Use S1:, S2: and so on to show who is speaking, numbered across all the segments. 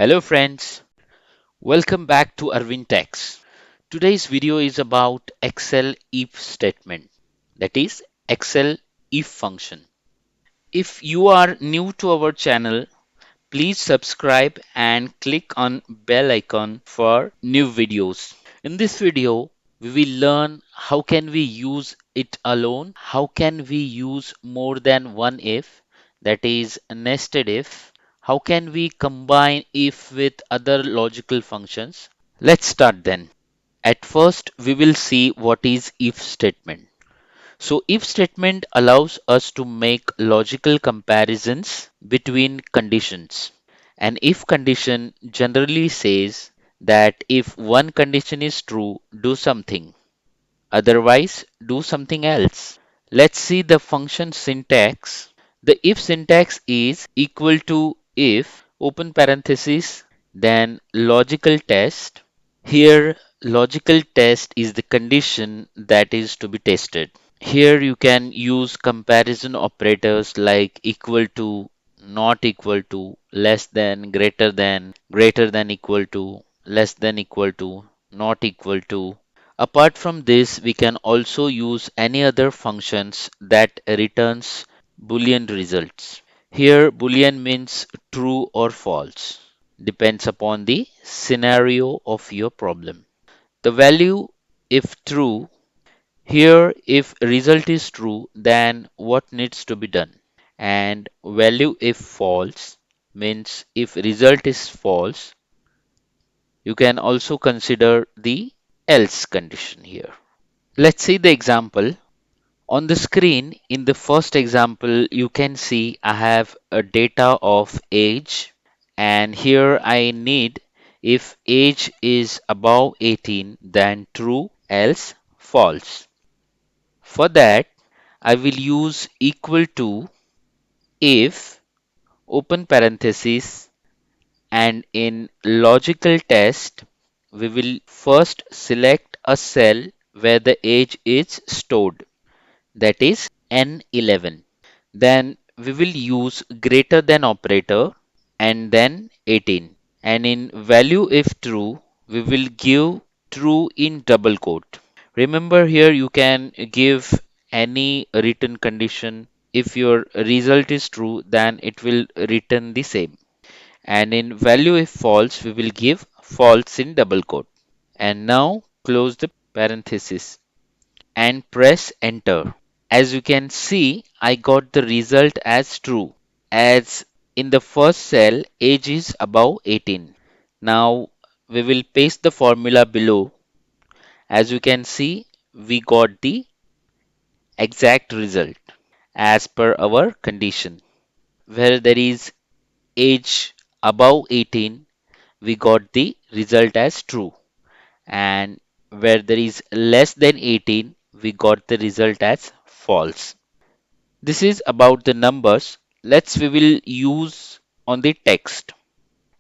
S1: Hello friends, welcome back to Arvind Techs. Today's video is about Excel if statement, that is Excel if function. If you are new to our channel, please subscribe and click on bell icon for new videos. In this video, we will learn how can we use it alone, how can we use more than one if, that is nested if, how can we combine if with other logical functions. Let's start then. At first, we will see what is if statement. So if statement allows us to make logical comparisons between conditions. An if condition generally says that if one condition is true, do something. Otherwise, do something else. Let's see the function syntax. The if syntax is equal to if, open parenthesis, then logical test. Here, logical test is the condition that is to be tested. Here you can use comparison operators like equal to, not equal to, less than, greater than equal to, less than equal to, not equal to. Apart from this, we can also use any other functions that returns Boolean results. Here, Boolean means true or false, depends upon the scenario of your problem. The value, if true, here, if result is true, then what needs to be done? And value if false means if result is false, you can also consider the else condition here. Let's see the example. On the screen, in the first example, you can see I have a data of age, and here I need if age is above 18, then true, else false. For that, I will use equal to if, open parenthesis, and in logical test, we will first select a cell where the age is stored, that is N11. Then we will use greater than operator and then 18. And in value if true, we will give true in double quote. Remember here you can give any written condition. If your result is true, then it will return the same. And in value if false, we will give false in double quote. And now close the parenthesis and press enter. As you can see, I got the result as true, as in the first cell age is above 18. Now we will paste the formula below. As you can see, we got the exact result as per our condition. Where there is age above 18, we got the result as true. And where there is less than 18, we got the result as false. This is about the numbers. We will use on the text.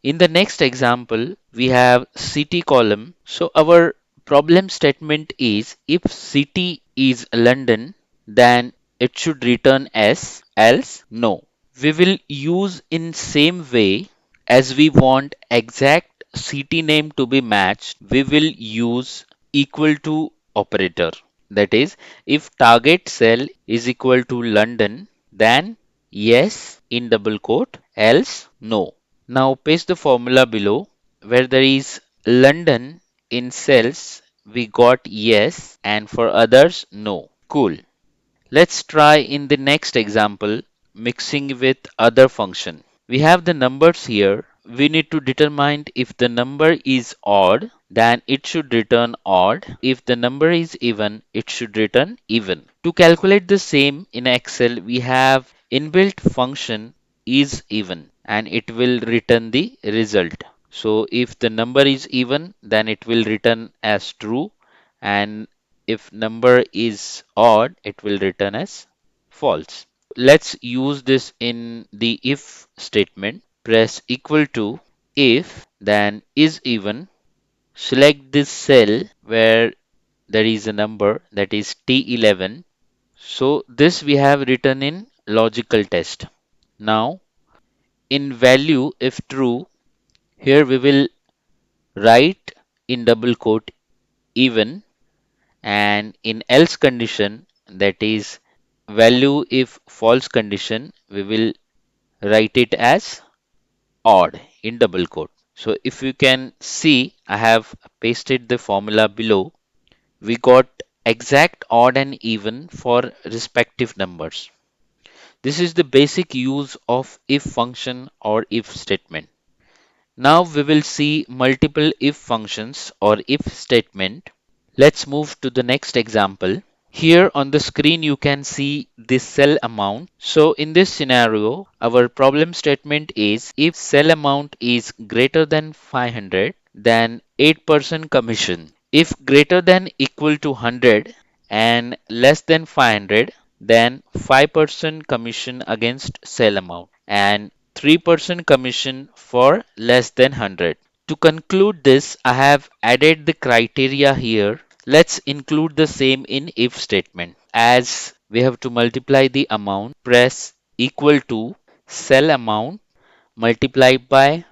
S1: In the next example, we have city column. So our problem statement is if city is London, then it should return S, else no. We will use in same way as we want exact city name to be matched, we will use equal to operator. That is, if target cell is equal to London, then yes in double quote, else no. Now paste the formula below. Where there is London in cells, we got yes, and for others, no. Cool. Let's try in the next example, mixing with other function. We have the numbers here. We need to determine if the number is odd, then it should return odd. If the number is even, it should return even. To calculate the same in Excel, we have inbuilt function is even and it will return the result. So if the number is even, then it will return as true, and if number is odd, it will return as false. Let's use this in the if statement. Press equal to if, then is even. Select this cell where there is a number that is T11. So this we have written in logical test. Now in value if true, Here we will write in double quote even, and in else condition, that is value if false condition, we will write it as odd in double quote. So if you can see, I have pasted the formula below. We got exact, odd and even for respective numbers. This is the basic use of if function or if statement. Now we will see multiple if functions or if statement. Let's move to the next example. Here on the screen you can see this cell amount. So in this scenario, our problem statement is if cell amount is greater than 500, then 8% commission. If greater than equal to 100 and less than 500, then 5% commission against sell amount and 3% commission for less than 100. To conclude this, I have added the criteria here. Let's include the same in if statement. As we have to multiply the amount, press equal to cell amount multiplied by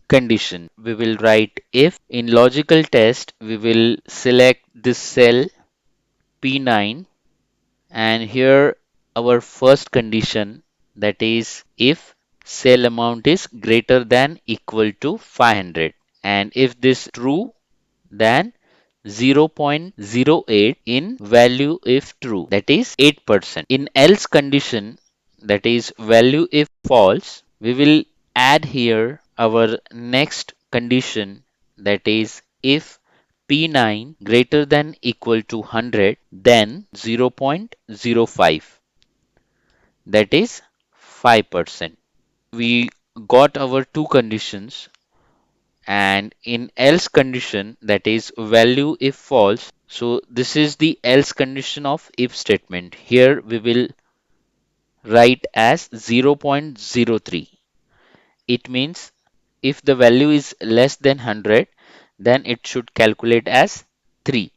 S1: condition. We will write if. In logical test, we will select this cell P9, and here our first condition, that is if cell amount is greater than equal to 500, and if this true, then 0.08 in value if true, that is 8%. In else condition, that is value if false, we will add here our next condition, that is if P9 greater than equal to 100, then 0.05, that is 5%. We got our two conditions, and in else condition, that is value if false, so this is the else condition of if statement. Here we will write as 0.03. It means if the value is less than 100, then it should calculate as 3,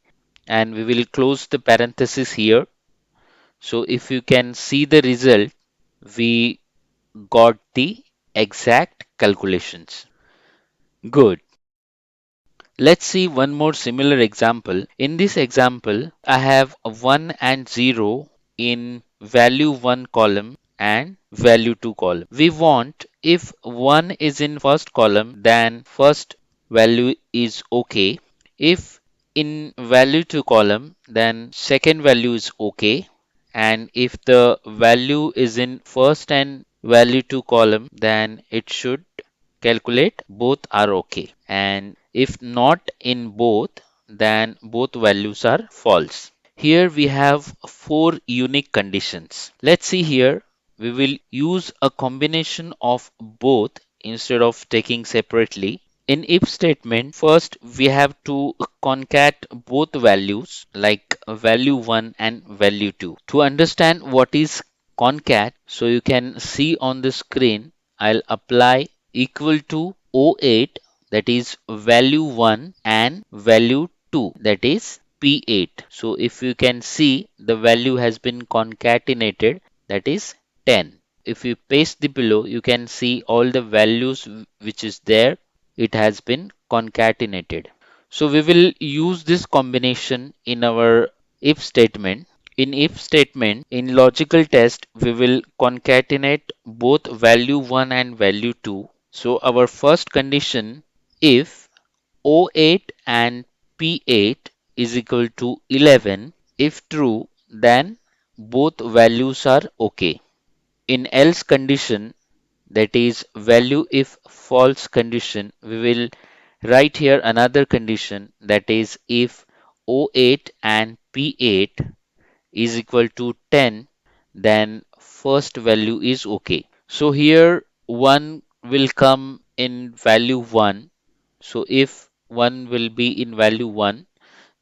S1: and we will close the parenthesis here. So if you can see the result, we got the exact calculations. Good. Let's see one more similar example. In this example, I have a 1 and 0 in value 1 column and value 2 column. We want if 1 is in first column, then first value is okay. If in value 2 column, then second value is okay. And if the value is in first and value 2 column, then it should calculate both are okay, and if not in both, then both values are false. Here we have four unique conditions. Let's see here. We will use a combination of both instead of taking separately. In if statement, first we have to concat both values like value 1 and value 2. To understand what is concat, so you can see on the screen, I'll apply equal to O8, that is value 1, and value 2, that is P8. So if you can see, the value has been concatenated, that is 10. If you paste the below, you can see all the values which is there, it has been concatenated. So we will use this combination in our if statement. In if statement, in logical test, we will concatenate both value 1 and value 2. So our first condition, if O8 and P8 is equal to 11, if true, then both values are okay. In else condition, that is value if false condition, we will write here another condition, that is if O8 and P8 is equal to 10, then first value is okay. So here 1 will come in value 1. So if 1 will be in value 1,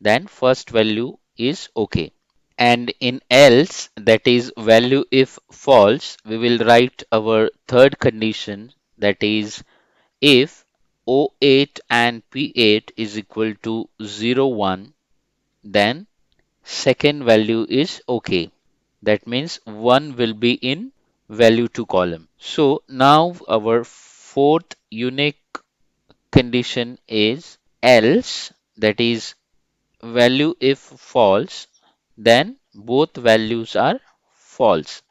S1: then first value is okay. And in else, that is value if false, we will write our third condition, that is if O8 and P8 is equal to 0, 1, then second value is okay. That means 1 will be in value 2 column. So now our fourth unique condition is else, that is value if false, then both values are false.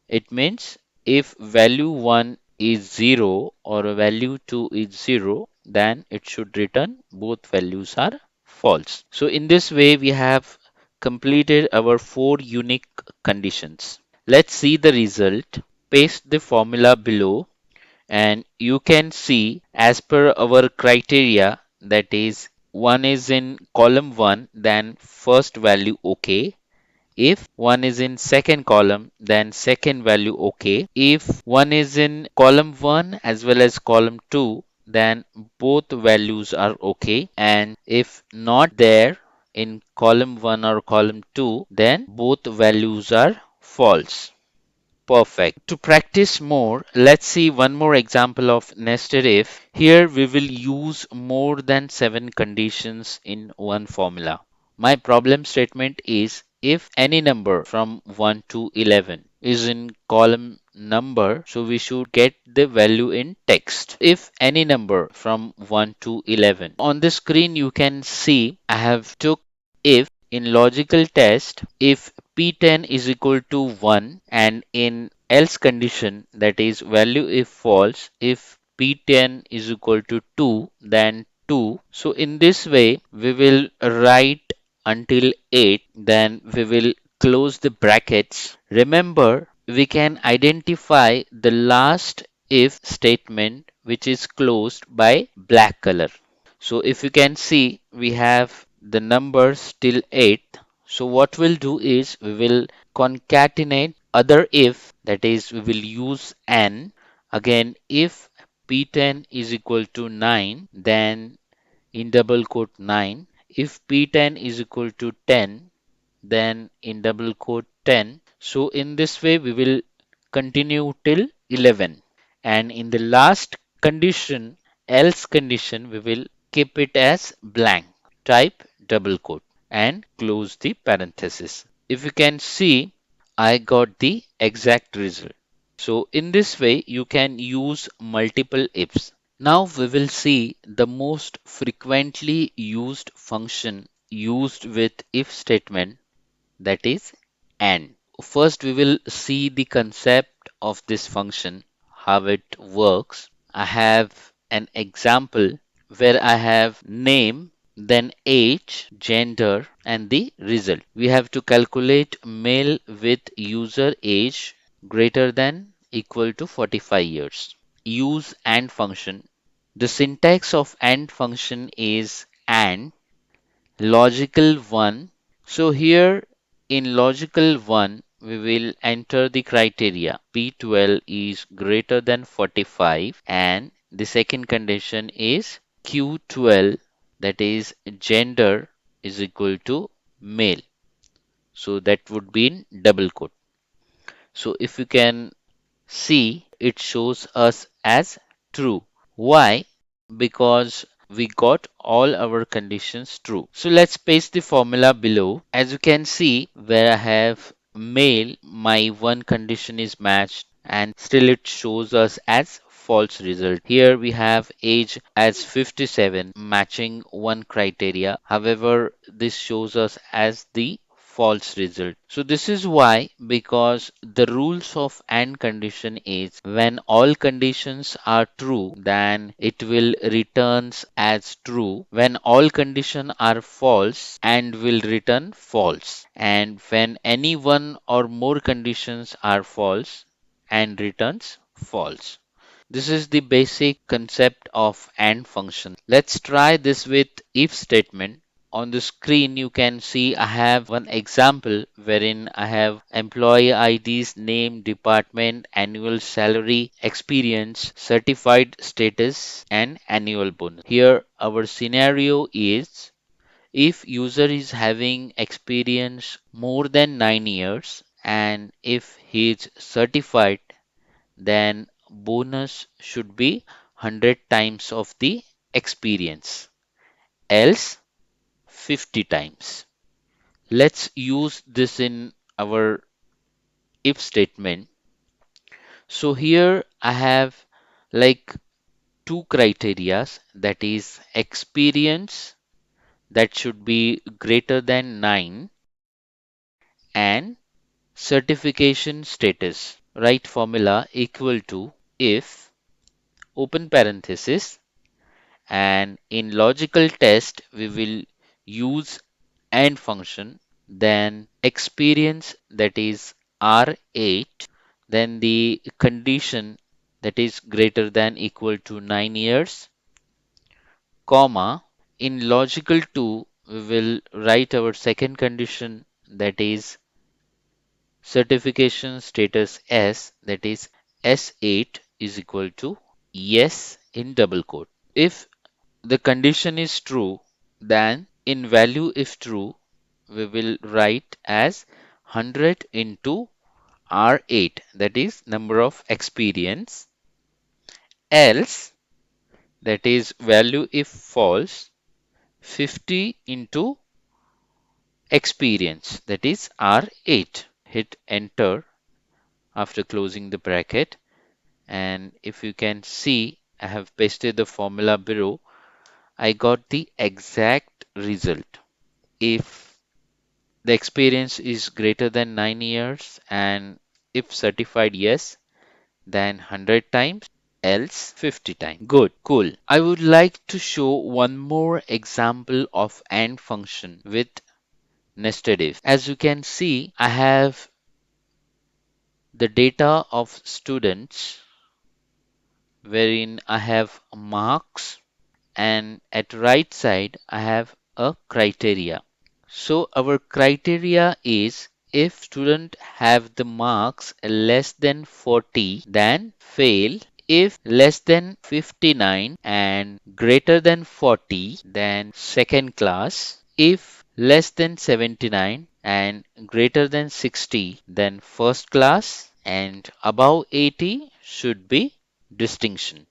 S1: It means if value 1 is 0 or value 2 is 0, then it should return both values are false. So in this way, we have completed our four unique conditions. Let's see the result. Paste the formula below and you can see as per our criteria, that is 1 is in column 1, then first value okay. If 1 is in second column, then second value okay. If 1 is in column 1 as well as column 2, then both values are okay. And if not there in column 1 or column 2, then both values are false. Perfect. To practice more, let's see one more example of nested if. Here we will use more than 7 conditions in one formula. My problem statement is if any number from 1 to 11 is in column number, so we should get the value in text. If any number from 1 to 11. On the screen you can see I have took if in logical test if p10 is equal to 1 and in else condition, that is value if false, if p10 is equal to 2 then 2. So in this way we will write until 8, then we will close the brackets. Remember, we can identify the last if statement which is closed by black color. So if you can see, we have the numbers till 8. So what we'll do is we will concatenate other if, that is we will use n. Again, if p10 is equal to 9, then in double quote 9. If p10 is equal to 10, then in double quote 10. So in this way we will continue till 11. And in the last condition, else condition, we will keep it as blank. Type double quote and close the parenthesis. If you can see, I got the exact result. So in this way, you can use multiple ifs. Now we will see the most frequently used function used with if statement, that is AND. First, we will see the concept of this function, how it works. I have an example where I have name, then age, gender, and the result. We have to calculate male with user age greater than equal to 45 years. Use AND function. The syntax of AND function is AND logical 1. So here in logical 1, we will enter the criteria. P12 is greater than 45 and the second condition is Q12, that is gender is equal to male. So that would be in double quote. So if you can see, it shows us as true. Why? Because we got all our conditions true. So let's paste the formula below. As you can see, where I have male, my one condition is matched and still it shows us as false result. Here we have age as 57 matching one criteria. However, this shows us as the false result. So this is why, because the rules of AND condition is when all conditions are true, then it will returns as true. When all conditions are false, AND will return false. And when any one or more conditions are false, AND returns false. This is the basic concept of AND function. Let's try this with if statement. On the screen you can see I have one example wherein I have employee IDs, name, department, annual salary, experience, certified status and annual bonus. Here our scenario is if user is having experience more than 9 years and if he is certified, then bonus should be 100 times of the experience, else 50 times. Let's use this in our if statement. So here I have like two criteria, that is experience that should be greater than 9 and certification status. Write formula equal to if open parenthesis, and in logical test we will use AND function, then experience that is R8, then the condition that is greater than equal to 9 years, comma, in logical 2 we will write our second condition, that is certification status S, that is S8 is equal to yes in double quote. If the condition is true, then in value if true, we will write as 100 into R8, that is number of experience, else, that is value if false, 50 into experience, that is R8. Hit enter after closing the bracket, and if you can see, I have pasted the formula below. I got the exact result. If the experience is greater than 9 years and if certified yes, then 100 times, else 50 times. Good, cool. I would like to show one more example of AND function with nested if. As you can see, I have the data of students wherein I have marks, and at right side I have a criteria. So our criteria is if student have the marks less than 40, then fail. If less than 59 and greater than 40, then second class. If less than 79 and greater than 60, then first class, and above 80 should be distinction.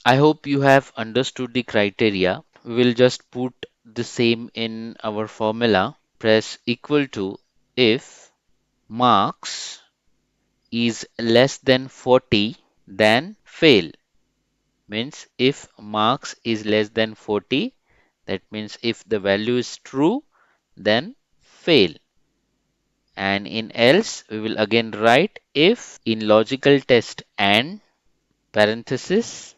S1: I hope you have understood the criteria. We will just put the same in our formula. Press equal to if marks is less than 40, then fail. Means if marks is less than 40, that means if the value is true, then fail. And in else, we will again write if in logical test and parenthesis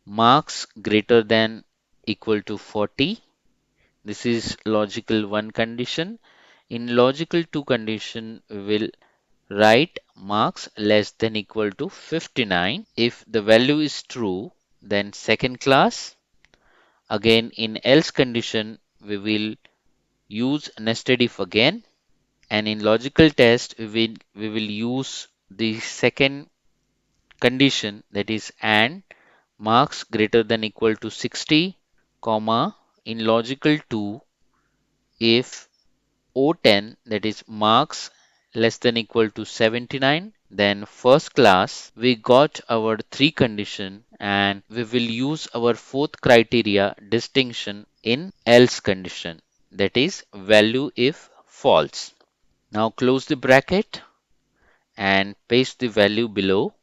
S1: marks greater than equal to 40. This is logical 1 condition. In logical 2 condition, we will write marks less than equal to 59. If the value is true, then second class. Again, in else condition, we will use nested if again. And in logical test, we will use the second condition, that is and marks greater than equal to 60, comma, in logical 2, if O10, that is marks less than equal to 79, then first class, we got our three condition, and we will use our fourth criteria distinction in else condition, that is value if false. Now close the bracket and paste the value below.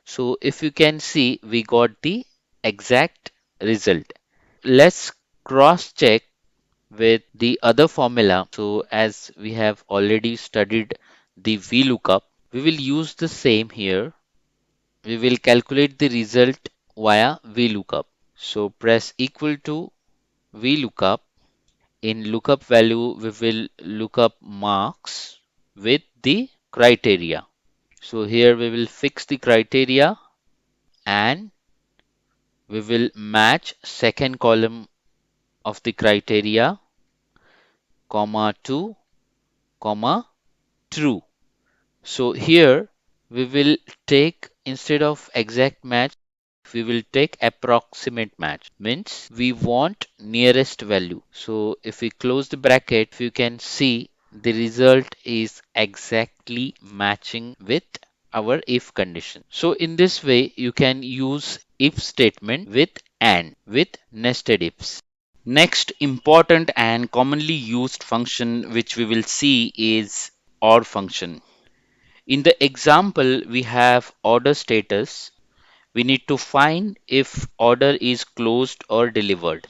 S1: So if you can see, we got the exact result. Let's cross check with the other formula. So as we have already studied the VLOOKUP, we will use the same here. We will calculate the result via VLOOKUP. So press equal to VLOOKUP. In lookup value, we will look up marks with the criteria. So here we will fix the criteria, and we will match second column of the criteria, comma 2, comma true. So here we will take, instead of exact match, we will take approximate match. Means we want nearest value. So if we close the bracket, you can see the result is exactly matching with our if condition. So in this way, you can use if statement with AND with nested ifs. Next important and commonly used function which we will see is OR function. In the example, we have order status we need to find if order is closed or delivered.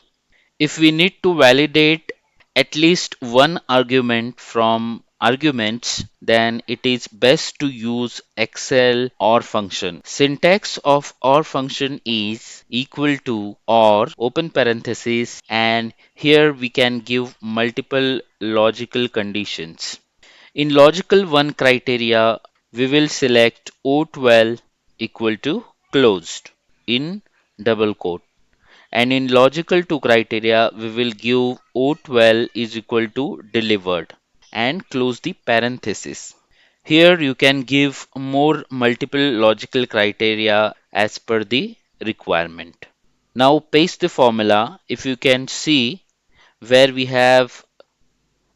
S1: If we need to validate at least one argument from arguments, then it is best to use Excel OR function. Syntax of OR function is equal to or open parenthesis, and here we can give multiple logical conditions. In logical 1 criteria, we will select O12 equal to closed in double quote. And in logical 2 criteria, we will give O12 is equal to delivered and close the parenthesis. Here you can give more multiple logical criteria as per the requirement. Now paste the formula. If you can see where we have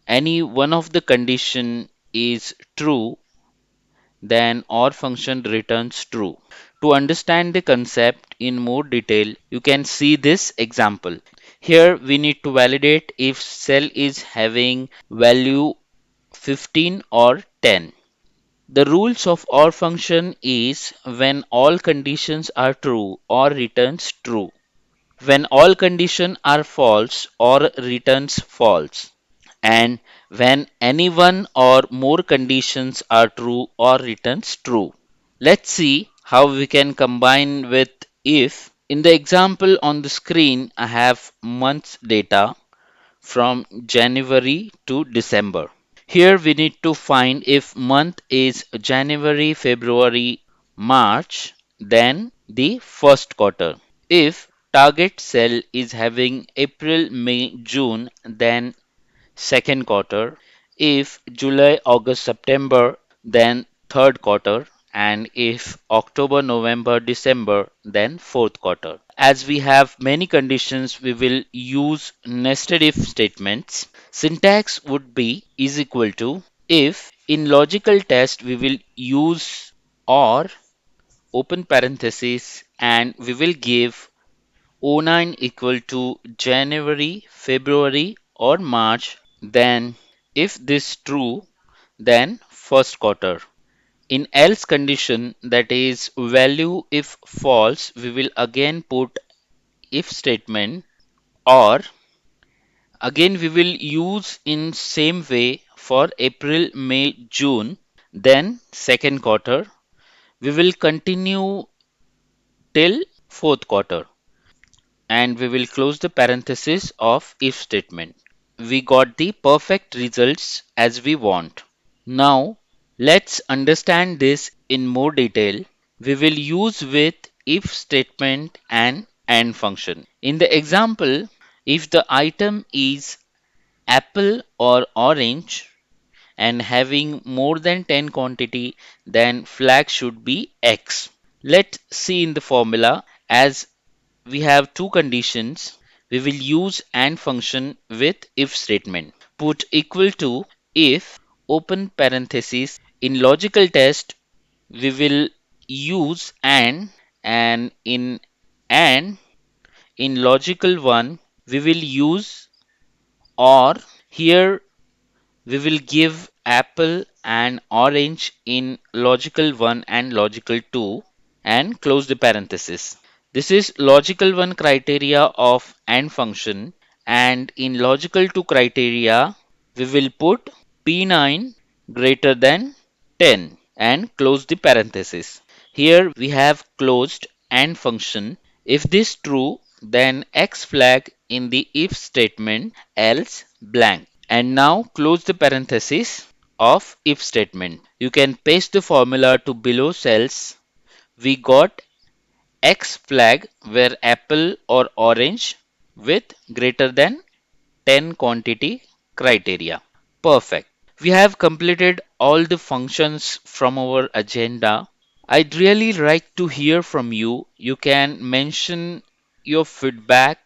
S1: any one of the condition is true, then OR function returns true. To understand the concept in more detail, you can see this example. Here we need to validate if cell is having value 15 or 10. The rules of OR function is when all conditions are true or returns true. When all conditions are false or returns false. And when any one or more conditions are true or returns true. Let's see how we can combine with if. In the example on the screen, I have months data from January to December. Here we need to find if month is January, February, March, then the first quarter. If target cell is having April, May, June, then second quarter. If July, August, September, then third quarter. And if October, November, December, then fourth quarter. As we have many conditions, we will use nested if statements. Syntax would be is equal to if. In logical test, we will use or open parenthesis, and we will give O9 equal to January, February, or March. Then, if this true, then first quarter. In else condition, that is value if false, we will again put if statement, or again we will use in same way for April, May, June, then second quarter. We will continue till fourth quarter, and we will close the parenthesis of if statement. We got the perfect results as we want. Now, let's understand this in more detail. We will use with if statement and function. In the example, if the item is apple or orange and having more than 10 quantity, then flag should be X. Let's see in the formula. As we have two conditions, we will use AND function with if statement. Put equal to if open parenthesis. In logical test, we will use and in and in logical one, we will use or. Here we will give apple and orange in logical 1 and logical 2 and close the parenthesis. This is logical 1 criteria of AND function, and in logical 2 criteria we will put P9 greater than 10 and close the parenthesis. Here we have closed AND function. If this true, then X flag in the if statement, else blank. And now close the parenthesis of if statement. You can paste the formula to below cells. We got X flag where apple or orange with greater than 10 quantity criteria. Perfect. We have completed all the functions from our agenda. I'd really like to hear from you. You can mention your feedback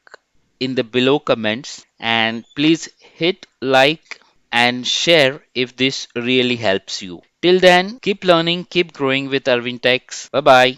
S1: in the below comments, and please hit like and share if this really helps you. Till then, keep learning, keep growing with Arvind Techs. Bye bye.